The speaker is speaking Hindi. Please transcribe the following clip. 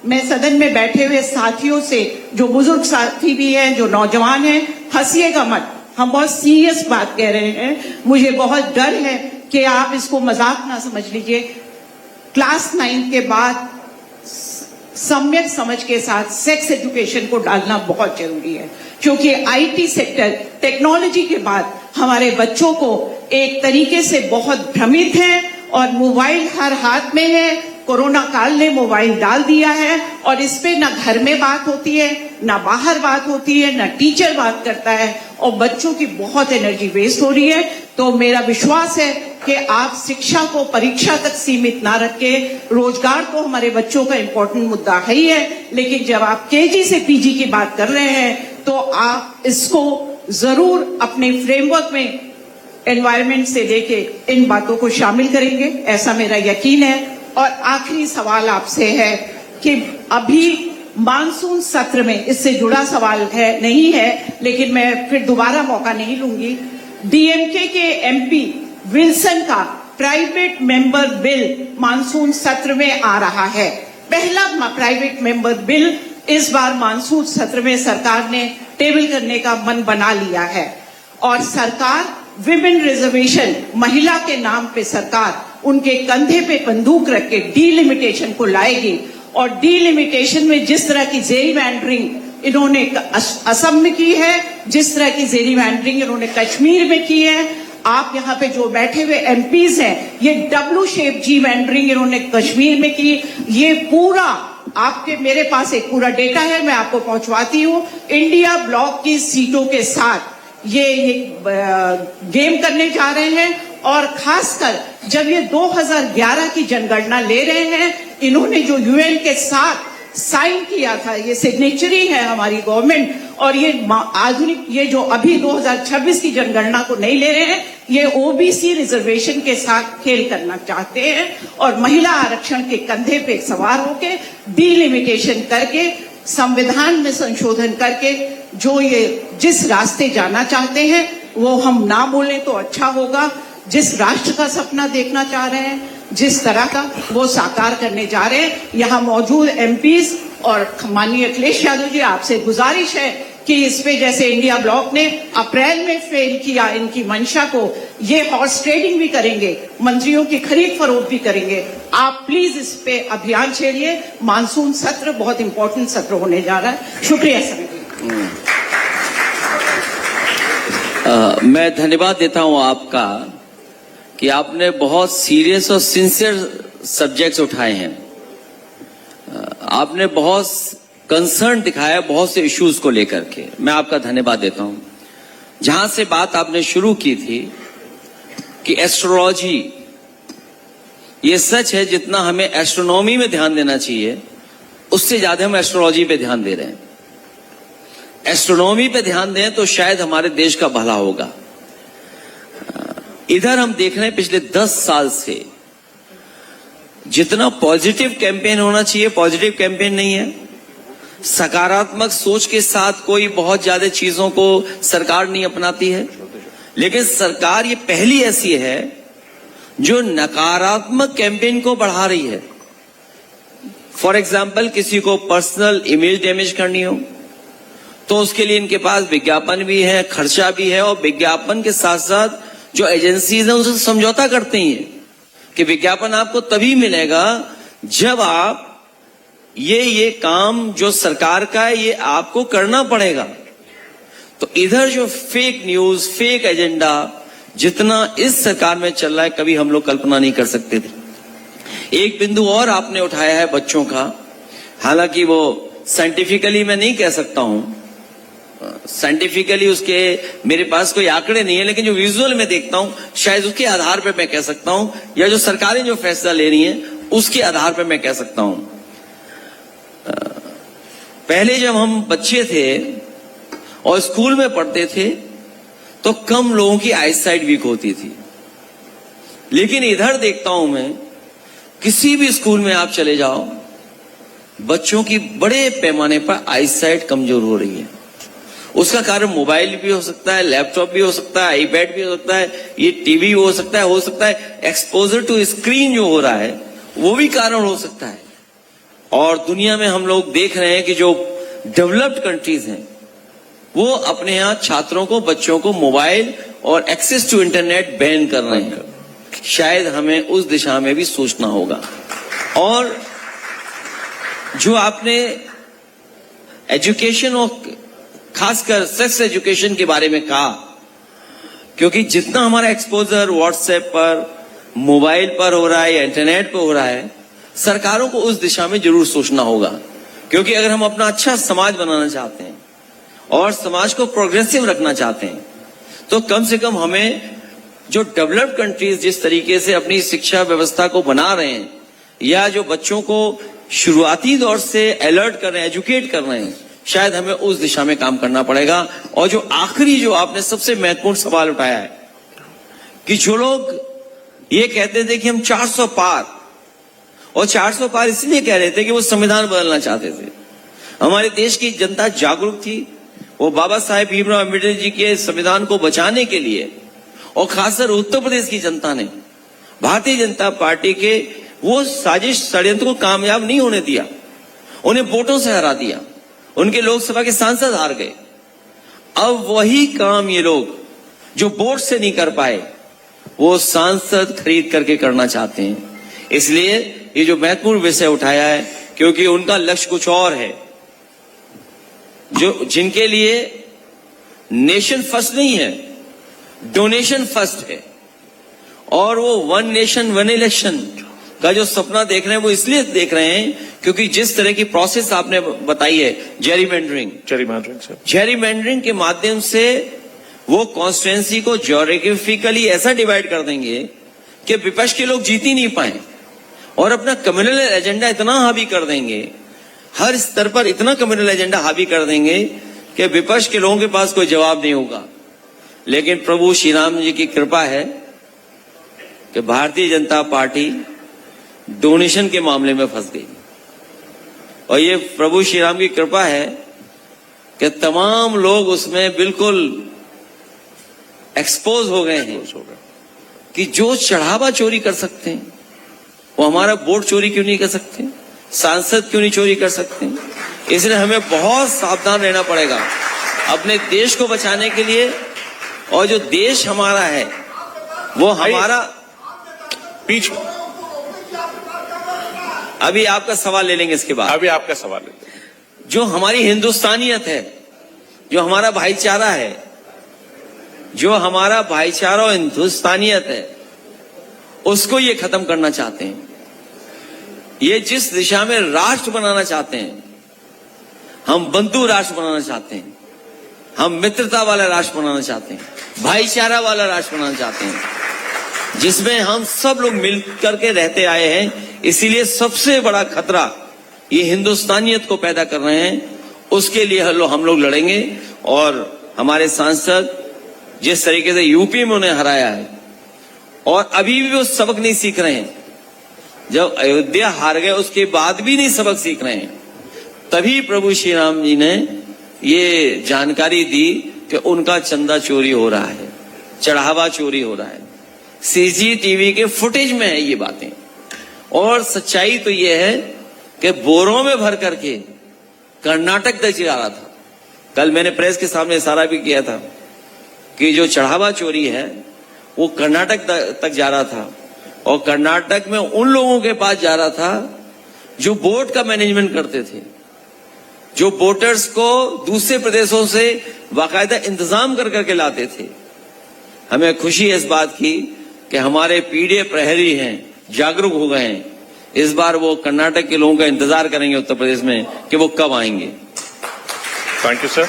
मैं सदन में बैठे हुए साथियों से, जो बुजुर्ग साथी भी हैं, जो नौजवान हैं, हंसिएगा मत, हम बहुत सीरियस बात कह रहे हैं। मुझे बहुत डर है कि आप इसको मजाक ना समझ लीजिए। क्लास 9 के बाद सम्यक समझ के साथ सेक्स एजुकेशन को डालना बहुत जरूरी है, क्योंकि आईटी सेक्टर, टेक्नोलॉजी के बाद हमारे बच्चों को एक तरीके से बहुत भ्रमित है और मोबाइल हर हाथ में है। कोरोना काल ने मोबाइल डाल दिया है और इस पे ना घर में बात होती है, ना बाहर बात होती है, ना टीचर बात करता है और बच्चों की बहुत एनर्जी वेस्ट हो रही है। तो मेरा विश्वास है कि आप शिक्षा को परीक्षा तक सीमित ना रख के, रोजगार तो हमारे बच्चों का इम्पोर्टेंट मुद्दा है ही है, लेकिन जब आप केजी से पीजी की बात कर रहे हैं तो आप इसको जरूर अपने फ्रेमवर्क में एनवायरमेंट से लेके इन बातों को शामिल करेंगे, ऐसा मेरा यकीन है। और आखिरी सवाल आपसे है कि अभी मानसून सत्र में, इससे जुड़ा सवाल है नहीं है, लेकिन मैं फिर दोबारा मौका नहीं लूंगी। डीएमके के एमपी विल्सन का प्राइवेट मेंबर बिल मानसून सत्र में आ रहा है। पहला प्राइवेट मेंबर बिल इस बार मानसून सत्र में सरकार ने टेबल करने का मन बना लिया है और सरकार विमेन रिजर्वेशन, महिला के नाम पे सरकार उनके कंधे पे बंदूक रख के डीलिमिटेशन को लाएगी। और डीलिमिटेशन में जिस तरह की जेरीमैंडरिंग इन्होंने असम में की है, जिस तरह की जेरीमैंडरिंग इन्होंने कश्मीर में की है, आप यहाँ पे जो बैठे हुए एमपीज हैं, ये डब्ल्यू शेप जेरीमैंडरिंग इन्होंने कश्मीर में की। ये पूरा आपके, मेरे पास एक पूरा डेटा है, मैं आपको पहुंचवाती हूँ। इंडिया ब्लॉक की सीटों के साथ ये गेम करने जा रहे हैं और खासकर जब ये 2011 की जनगणना ले रहे हैं, इन्होंने जो यूएन के साथ साइन किया था, ये सिग्नेचरी है हमारी गवर्नमेंट, और ये आधुनिक, ये जो अभी 2026 की जनगणना को नहीं ले रहे हैं, ये ओबीसी रिजर्वेशन के साथ खेल करना चाहते हैं और महिला आरक्षण के कंधे पे सवार होके डीलिमिटेशन करके, संविधान में संशोधन करके जो ये जिस रास्ते जाना चाहते हैं वो हम ना बोलें तो अच्छा होगा। जिस राष्ट्र का सपना देखना चाह रहे हैं, जिस तरह का वो साकार करने जा रहे हैं, यहाँ मौजूद एमपीज और माननीय अखिलेश यादव जी, आपसे गुजारिश है कि इस पे जैसे इंडिया ब्लॉक ने अप्रैल में फेल किया इनकी मंशा को, ये हॉर्स ट्रेडिंग भी करेंगे, मंत्रियों की खरीद फरोख्त भी करेंगे। आप प्लीज इस पे अभियान छेड़िए। मानसून सत्र बहुत इंपॉर्टेंट सत्र होने जा रहा है। शुक्रिया सर। मैं धन्यवाद देता हूं आपका कि आपने बहुत सीरियस और सिंसियर सब्जेक्ट्स उठाए हैं। आपने बहुत कंसर्न दिखाया बहुत से इश्यूज को लेकर के, मैं आपका धन्यवाद देता हूं। जहां से बात आपने शुरू की थी कि एस्ट्रोलॉजी, ये सच है, जितना हमें एस्ट्रोनॉमी में ध्यान देना चाहिए उससे ज्यादा हम एस्ट्रोलॉजी पे ध्यान दे रहे हैं। एस्ट्रोनॉमी पे ध्यान दें तो शायद हमारे देश का भला होगा। इधर हम देख रहे हैं पिछले 10 साल से जितना पॉजिटिव कैंपेन होना चाहिए, पॉजिटिव कैंपेन नहीं है। सकारात्मक सोच के साथ कोई बहुत ज्यादा चीजों को सरकार नहीं अपनाती है, लेकिन सरकार ये पहली ऐसी है जो नकारात्मक कैंपेन को बढ़ा रही है। फॉर एग्जाम्पल, किसी को पर्सनल इमेज डैमेज करनी हो तो उसके लिए इनके पास विज्ञापन भी है, खर्चा भी है, और विज्ञापन के साथ साथ जो एजेंसीज हैं उनसे समझौता करते हैं कि विज्ञापन आपको तभी मिलेगा जब आप ये काम जो सरकार का है ये आपको करना पड़ेगा। तो इधर जो फेक न्यूज, फेक एजेंडा जितना इस सरकार में चल रहा है, कभी हम लोग कल्पना नहीं कर सकते थे। एक बिंदु और आपने उठाया है बच्चों का, हालांकि वो साइंटिफिकली मैं नहीं कह सकता हूं, साइंटिफिकली उसके मेरे पास कोई आंकड़े नहीं है, लेकिन जो विजुअल में देखता हूं शायद उसके आधार पर मैं कह सकता हूं, या जो सरकारें जो फैसला ले रही हैं उसके आधार पर मैं कह सकता हूं। पहले जब हम बच्चे थे और स्कूल में पढ़ते थे तो कम लोगों की आईसाइट वीक होती थी, लेकिन इधर देखता हूं मैं, किसी भी स्कूल में आप चले जाओ, बच्चों की बड़े पैमाने पर आईसाइट कमजोर हो रही है। उसका कारण मोबाइल भी हो सकता है, लैपटॉप भी हो सकता है, आईपैड भी हो सकता है, ये टीवी हो सकता है एक्सपोजर टू स्क्रीन जो हो रहा है वो भी कारण हो सकता है। और दुनिया में हम लोग देख रहे हैं कि जो डेवलप्ड कंट्रीज हैं वो अपने यहाँ छात्रों को, बच्चों को मोबाइल और एक्सेस टू इंटरनेट बैन कर रहे हैं। शायद हमें उस दिशा में भी सोचना होगा। और जो आपने एजुकेशन और खासकर सेक्स एजुकेशन के बारे में कहा, क्योंकि जितना हमारा एक्सपोजर व्हाट्सएप पर, मोबाइल पर हो रहा है या इंटरनेट पर हो रहा है, सरकारों को उस दिशा में जरूर सोचना होगा। क्योंकि अगर हम अपना अच्छा समाज बनाना चाहते हैं और समाज को प्रोग्रेसिव रखना चाहते हैं, तो कम से कम हमें जो डेवलप्ड कंट्रीज जिस तरीके से अपनी शिक्षा व्यवस्था को बना रहे हैं या जो बच्चों को शुरुआती दौर से अलर्ट कर रहे हैं, एजुकेट कर रहे हैं, शायद हमें उस दिशा में काम करना पड़ेगा। और जो आखिरी जो आपने सबसे महत्वपूर्ण सवाल उठाया है कि जो लोग ये कहते थे कि हम 400 पार, और 400 पार इसलिए कह रहे थे कि वो संविधान बदलना चाहते थे। हमारे देश की जनता जागरूक थी। वो बाबा साहेब भीमराव अम्बेडकर जी के संविधान को बचाने के लिए और खासकर उत्तर प्रदेश की जनता ने भारतीय जनता पार्टी के वो साजिश षड्यंत्र को कामयाब नहीं होने दिया। उन्हें वोटों से हरा दिया। उनके लोकसभा के सांसद हार गए। अब वही काम ये लोग जो वोट से नहीं कर पाए, वो सांसद खरीद करके करना चाहते हैं। इसलिए ये जो महत्वपूर्ण विषय उठाया है, क्योंकि उनका लक्ष्य कुछ और है, जो जिनके लिए नेशन फर्स्ट नहीं है, डोनेशन फर्स्ट है। और वो वन नेशन वन इलेक्शन का जो सपना देख रहे हैं, वो इसलिए देख रहे हैं क्योंकि जिस तरह की प्रोसेस आपने बताई है, जेरीमैंडरिंग के माध्यम से वो कॉन्स्टिट्यूएंसी को ज्योग्राफिकली ऐसा डिवाइड कर देंगे कि विपक्ष के लोग जीत ही नहीं पाए, और अपना कम्युनल एजेंडा इतना हावी कर देंगे, हर स्तर पर इतना कम्युनल एजेंडा हावी कर देंगे कि विपक्ष के लोगों के पास कोई जवाब नहीं होगा। लेकिन प्रभु श्री राम जी की कृपा है कि भारतीय जनता पार्टी डोनेशन के मामले में फंस गई, और ये प्रभु श्री राम की कृपा है कि तमाम लोग उसमें बिल्कुल एक्सपोज हो गए हैं कि जो चढ़ावा चोरी कर सकते हैं वो हमारा वोट चोरी क्यों नहीं कर सकते, सांसद क्यों नहीं चोरी कर सकते। इसलिए हमें बहुत सावधान रहना पड़ेगा अपने देश को बचाने के लिए। और जो देश हमारा है वो हमारा पीछे, अभी आपका सवाल ले लेंगे इसके बाद। अभी आपका सवाल है। जो हमारी हिंदुस्तानियत है, जो हमारा भाईचारा है, जो हमारा भाईचारा और हिंदुस्तानियत है, उसको ये खत्म करना चाहते हैं। ये जिस दिशा में राष्ट्र बनाना चाहते हैं, हम बंधु राष्ट्र बनाना चाहते हैं, हम मित्रता वाला राष्ट्र बनाना चाहते हैं, भाईचारा वाला राष्ट्र बनाना चाहते हैं, जिसमें हम सब लोग मिल करके रहते आए हैं। इसीलिए सबसे बड़ा खतरा ये हिंदुस्तानियत को पैदा कर रहे हैं। उसके लिए हम लोग लड़ेंगे। और हमारे सांसद जिस तरीके से यूपी में उन्हें हराया है, और अभी भी वो सबक नहीं सीख रहे हैं। जब अयोध्या हार गए उसके बाद भी नहीं सबक सीख रहे हैं। तभी प्रभु श्री राम जी ने ये जानकारी दी कि उनका चंदा चोरी हो रहा है, चढ़ावा चोरी हो रहा है। सीसीटीवी के फुटेज में है ये बातें। और सच्चाई तो ये है कि बोरों में भर करके कर्नाटक तक जा रहा था। कल मैंने प्रेस के सामने इशारा भी किया था कि जो चढ़ावा चोरी है वो कर्नाटक तक जा रहा था, और कर्नाटक में उन लोगों के पास जा रहा था जो बोट का मैनेजमेंट करते थे, जो बोटर्स को दूसरे प्रदेशों से बाकायदा इंतजाम कर करके लाते थे। हमें खुशी है इस बात की कि हमारे पीढ़ी प्रहरी हैं, जागरूक हो गए हैं। इस बार वो कर्नाटक के लोगों का इंतजार करेंगे उत्तर प्रदेश में कि वो कब आएंगे। Thank you sir.